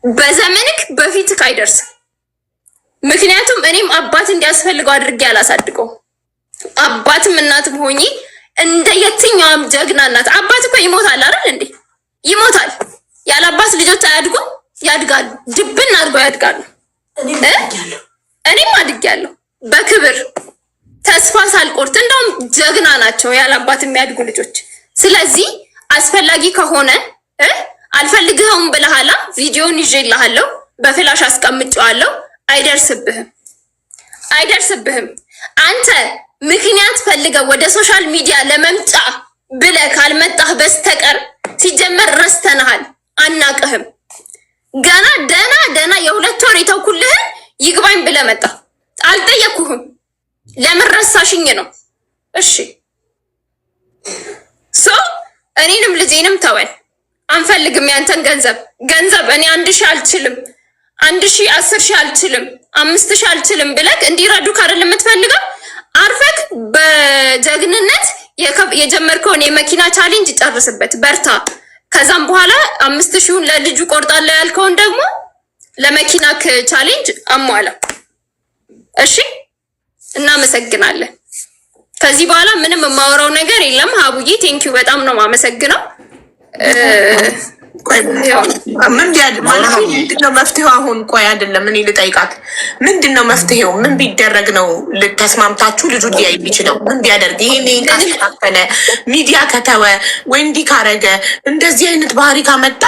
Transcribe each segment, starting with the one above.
በዘመንክ በፊትክ አይደርስም። ምክንያቱም እኔም አባት እንዲያስፈልገው አድርጌ አላሳድገው። አባትም እናትም ሆኜ እንደ የትኛውም ጀግና እናት አባት እኮ ይሞታል አይደል እንዴ? ይሞታል። ያለ አባት ልጆች አያድጉም? ያድጋሉ። ድብን አድርገው ያድጋሉ። እኔም አድጌያለሁ በክብር ተስፋ ሳልቆርጥ። እንደውም ጀግና ናቸው ያለ አባት የሚያድጉ ልጆች። ስለዚህ አስፈላጊ ከሆነ አልፈልግህም ብለሃላ ቪዲዮን ይዤልሃለሁ፣ በፍላሽ አስቀምጬዋለሁ። አይደርስብህም። አንተ ምክንያት ፈልገህ ወደ ሶሻል ሚዲያ ለመምጫ ብለህ ካልመጣህ በስተቀር ሲጀመር ረስተንሃል፣ አናቅህም። ገና ደና የ2 ወር የተውኩልህን ይግባኝ ብለህ መጣ። አልጠየኩህም። ለምን ረሳሽኝ ነው? እሺ እኔንም ልጄንም ተወን። አንፈልግም ያንተን ገንዘብ እኔ 1000 አልችልም፣ 1000 10,000 አልችልም፣ 5,000 አልችልም ብለህ እንዲረዱክ አይደል የምትፈልገው? አርፈክ በጀግንነት የጀመርከውን የመኪና ቻሌንጅ ጨርስበት፣ በርታ። ከዛም በኋላ 5,000ን ለልጁ ቆርጣለሁ ያልከውን ደግሞ ለመኪናክ ቻሌንጅ አሟላ። እሺ እናመሰግናለን። ከዚህ በኋላ ምንም የማወራው ነገር የለም። ሀቡዬ ቴንኪዩ በጣም ነው የማመሰግነው። ምንድነው መፍትሄው አሁን? ቆይ አይደለም እኔ ልጠይቃት፣ ምንድነው መፍትሄው? ምን ቢደረግ ነው ተስማምታችሁ ልጁ ሊያይ የሚችለው? ምን ቢያደርግ? ይሄን ካስተካከለ፣ ሚዲያ ከተወ፣ ወይ እንዲህ ካረገ፣ እንደዚህ አይነት ባህሪ ካመጣ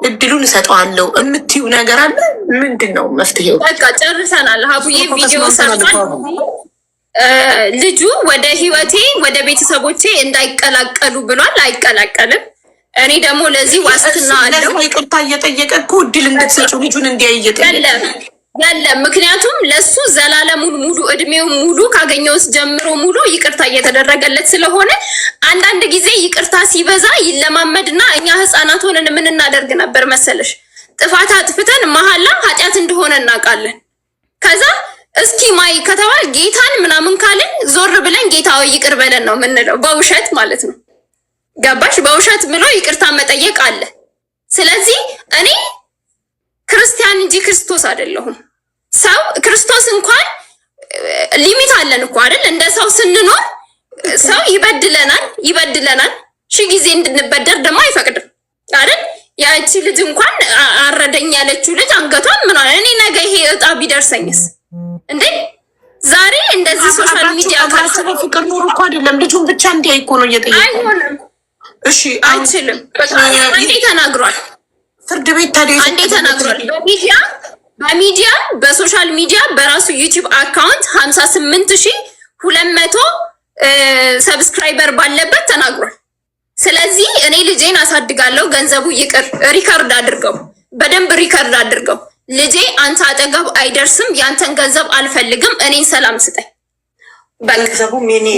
እድሉን እሰጠዋለሁ የምትይው ነገር አለ? ምንድነው መፍትሄው? በቃ ጨርሰናል። ሀቡዬ ቪዲዮ ሰርቷል። ልጁ ወደ ህይወቴ ወደ ቤተሰቦቼ እንዳይቀላቀሉ ብሏል። አይቀላቀልም። እኔ ደግሞ ለዚህ ዋስትና አለው። ይቅርታ እየጠየቀ እኮ እድል እንድትሰጪው ልጁን እንዲያይ እየጠየቀ ያለ። ምክንያቱም ለሱ ዘላለሙን ሙሉ እድሜውን ሙሉ ካገኘውስ ጀምሮ ሙሉ ይቅርታ እየተደረገለት ስለሆነ አንዳንድ ጊዜ ይቅርታ ሲበዛ ይለማመድና እኛ ህፃናት ሆነን ምን እናደርግ ነበር መሰለሽ? ጥፋት አጥፍተን መሐላ ኃጢአት እንደሆነ እናውቃለን። ከዛ እስኪ ማይ ከተባል ጌታን ምናምን ካልን ዞር ብለን ጌታው ይቅር በለን ነው የምንለው፣ በውሸት ማለት ነው። ገባሽ? በውሸት ብሎ ይቅርታ መጠየቅ አለ። ስለዚህ እኔ ክርስቲያን እንጂ ክርስቶስ አይደለሁም። ሰው ክርስቶስ እንኳን ሊሚት አለን እኮ አይደል? እንደ ሰው ስንኖር ሰው ይበድለናል። ሺህ ጊዜ እንድንበደር ደግሞ አይፈቅድም አይደል? ያቺ ልጅ እንኳን አረደኝ ያለችው ልጅ አንገቷን ምን አለ? እኔ ነገ ይሄ እጣ ቢደርሰኝስ እንዴ? ዛሬ እንደዚህ ሶሻል ሚዲያ ካሰበ ፍቅር ኖሮ እኮ አይደለም ልጁን ብቻ እንዲያይ እኮ ነው እየጠየቀ። አይሆንም። እሺ አይችልም። አንዴ ተናግሯል። ፍርድ ቤት ታዲያ አንዴ ተናግሯል። በሚዲያ በሶሻል ሚዲያ በራሱ ዩቲዩብ አካውንት 58,200 ሰብስክራይበር ባለበት ተናግሯል። ስለዚህ እኔ ልጄን አሳድጋለሁ፣ ገንዘቡ ይቅር። ሪከርድ አድርገው፣ በደንብ ሪከርድ አድርገው። ልጄ አንተ አጠገብ አይደርስም፣ ያንተን ገንዘብ አልፈልግም፣ እኔን ሰላም ስጠኝ።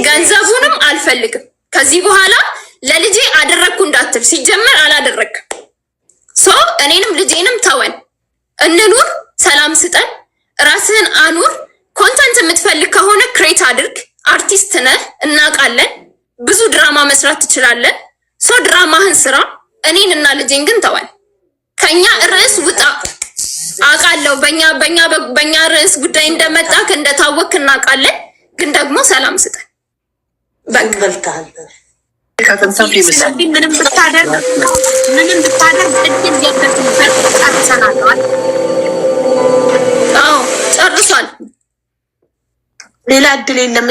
ገንዘቡንም አልፈልግም። ከዚህ በኋላ ለልጄ አደረግኩ እንዳትል፣ ሲጀመር አላደረግም። እኔንም ልጄንም ተወን፣ እንኑር፣ ሰላም ስጠን፣ ራስህን አኑር። ኮንተንት የምትፈልግ ከሆነ ክሬት አድርግ። አርቲስት ነህ እናውቃለን፣ ብዙ ድራማ መስራት ትችላለን። ድራማህን ስራ፣ እኔን እና ልጄን ግን ተወን። ከኛ ርዕስ ውጣ። አውቃለሁ በእኛ ርዕስ ጉዳይ እንደመጣክ እንደታወክ እናውቃለን፣ ግን ደግሞ ሰላም ስጠን። ምንም ብታደርግ እድል የለትም። ጨርሷል። ሌላ እድል የለም።